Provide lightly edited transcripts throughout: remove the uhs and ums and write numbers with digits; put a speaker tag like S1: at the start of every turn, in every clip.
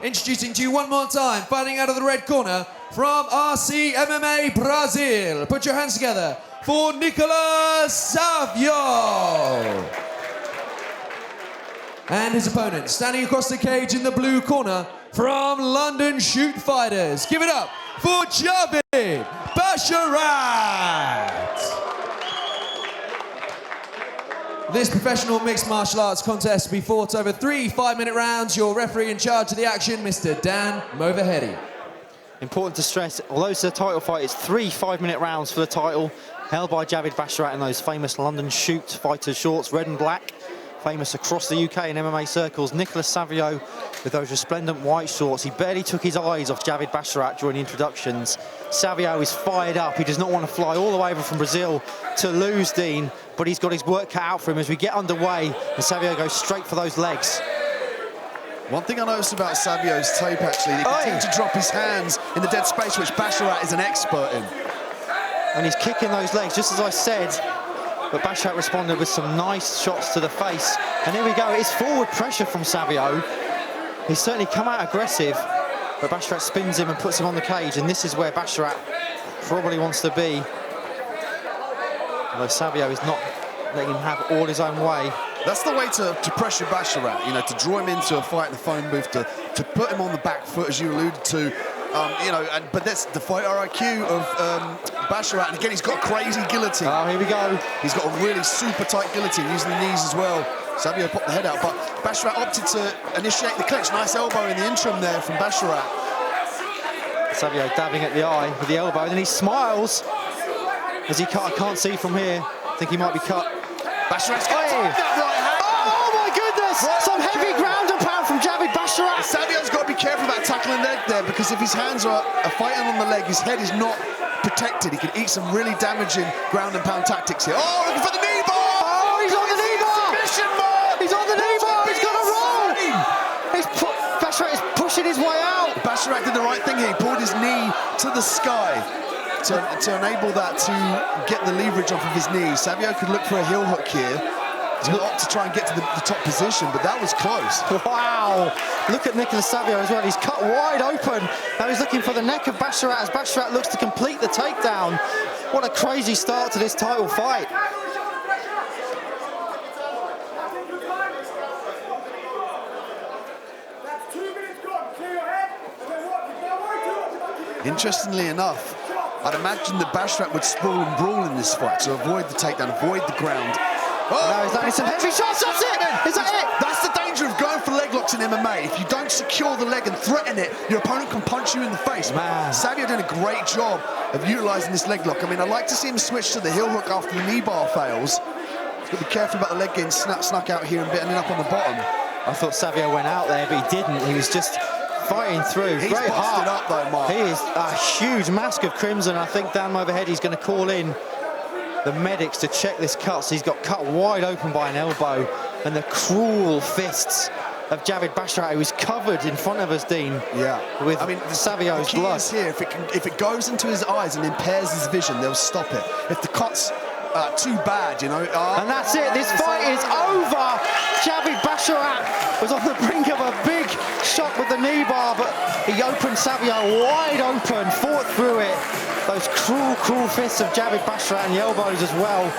S1: Introducing to you one more time, fighting out of the red corner from RC MMA Brazil. Put your hands together for Nicolas Savio. And his opponent, standing across the cage in the blue corner from London Shoot Fighters. Give it up for Javid Basharat. This professional mixed martial arts contest will be fought over 3 5-minute rounds. Your referee in charge of the action, Mr. Dan Movahedi.
S2: Important to stress, although it's a title fight, it's 3 5-minute rounds for the title, held by Javid Basharat in those famous London Shoot Fighter shorts, red and black, famous across the UK in MMA circles. Nicolas Savio with those resplendent white shorts. He barely took his eyes off Javid Basharat during the introductions. Savio is fired up. He does not want to fly all the way over from Brazil to lose, Dean, but he's got his work cut out for him as we get underway, and Savio goes straight for those legs.
S3: One thing I noticed about Savio's tape, actually, he continued to drop his hands in the dead space, which Basharat is an expert in.
S2: And he's kicking those legs, just as I said, but Basharat responded with some nice shots to the face. And here we go, it's forward pressure from Savio. He's certainly come out aggressive, but Basharat spins him and puts him on the cage, and this is where Basharat probably wants to be. Although Savio is not letting him have all his own way.
S3: That's the way to pressure Basharat, you know, to draw him into a fight in the phone booth, to put him on the back foot, as you alluded to. You know, but that's the fighter IQ of Basharat. And again, he's got a crazy guillotine.
S2: Oh, here we go.
S3: He's got a really super tight guillotine, using the knees as well. Savio popped the head out, but Basharat opted to initiate the clinch. Nice elbow in the interim there from Basharat.
S2: Savio dabbing at the eye with the elbow, and then he smiles as he cut. I can't see from here. I think he might be cut.
S3: Basharat's got that right hand.
S2: Oh my goodness! Some heavy ground and pound from Javid Basharat.
S3: Savio's got to be careful about tackling the leg there, because if his hands are fighting on the leg, his head is not protected. He can eat some really damaging ground and pound tactics here. Oh, looking for the knee bar!
S2: Oh, he's on the knee bar!
S3: Submission bar!
S2: He's on the knee bar! He's got a roll! Basharat is pushing his way out.
S3: Basharat did the right thing here. He pulled his knee to the sky to enable that to get the leverage off of his knee. Savio could look for a heel hook here. He's going to opt to try and get to the top position, but that was close.
S2: Wow! Look at Nicolas Savio as well. He's cut wide open. Now he's looking for the neck of Basharat as Basharat looks to complete the takedown. What a crazy start to this title fight.
S3: Interestingly enough, I'd imagine that Basharat would sprawl and brawl in this fight to avoid the takedown, avoid the ground.
S2: Oh, no, he's landing some heavy shots. That's it! Is that it?
S3: That's the danger of going for leg locks in MMA. If you don't secure the leg and threaten it, your opponent can punch you in the face.
S2: Man.
S3: Savio did a great job of utilising this leg lock. I mean, I'd like to see him switch to the heel hook after the knee bar fails. He's got to be careful about the leg getting snuck out here and ending up on the bottom.
S2: I thought Savio went out there, but he didn't. He was just fighting through.
S3: He's busted up though, Mark.
S2: He is a huge mask of crimson. I think Dan Movahedi going to call in the medics to check this cut. So he's got cut wide open by an elbow, and the cruel fists of Javid Basharat, who is covered in front of us, Dean.
S3: Yeah.
S2: With Savio's
S3: the key
S2: blood.
S3: Is here, if it goes into his eyes and impairs his vision, they'll stop it. If the cut's too bad, you know.
S2: And that's it. This fight is over. Javid Basharat was on the brink of a big shot with the knee bar, but he opened Savio wide open, fought through it. Those cruel, cruel fists of Javid Basharat and the elbows as well.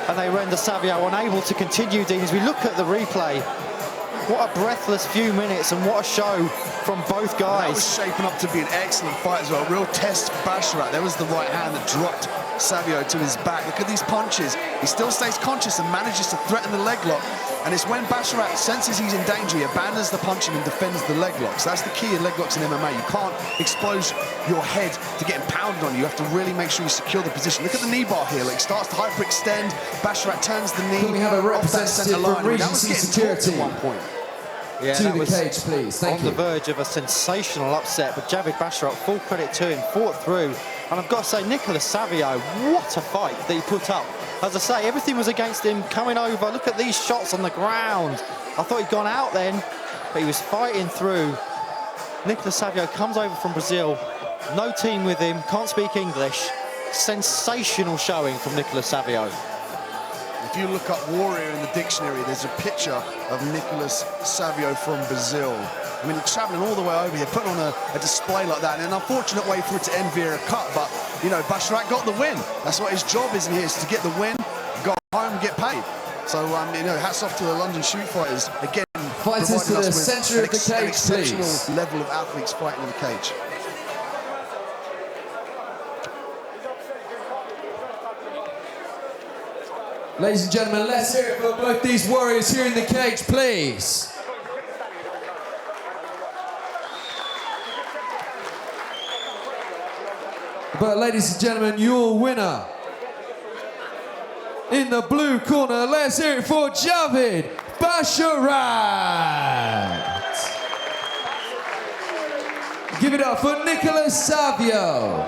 S2: And they render Savio unable to continue, Dean. As we look at the replay, what a breathless few minutes and what a show from both guys.
S3: That was shaping up to be an excellent fight as well. A real test for Basharat. There was the right hand that dropped Savio to his back. Look at these punches. He still stays conscious and manages to threaten the leg lock. And it's when Basharat senses he's in danger, he abandons the punching and defends the leg locks. That's the key in leg locks in MMA. You can't expose your head to getting pounded on. You have to really make sure you secure the position. Look at the knee bar here. Like, starts to hyperextend. Basharat turns the knee.
S1: Can we have a representative from Regency Security
S3: at one point?
S2: Yeah,
S1: to the cage, please. Thank you.
S2: On the verge of a sensational upset, but Javid Basharat, full credit to him, fought through. And I've got to say, Nicolas Savio, what a fight that he put up. As I say, everything was against him, coming over. Look at these shots on the ground. I thought he'd gone out then, but he was fighting through. Nicolas Savio comes over from Brazil, no team with him, can't speak English. Sensational showing from Nicolas Savio.
S3: If you look up warrior in the dictionary, there's a picture of Nicolas Savio from Brazil. I mean, travelling all the way over here, putting on a display like that, and an unfortunate way for it to end via a cut, but, you know, Basharat got the win. That's what his job is in here, is to get the win, go home and get paid. So, you know, hats off to the London shoot fighters. Again,
S1: fighters to the centre of the cage,
S3: an exceptional
S1: please.
S3: level of athletes fighting in the cage.
S1: Ladies and gentlemen, let's hear it for both these warriors here in the cage, please. But ladies and gentlemen, your winner in the blue corner, let's hear it for Javid Basharat. Give it up for Nicolas Savio.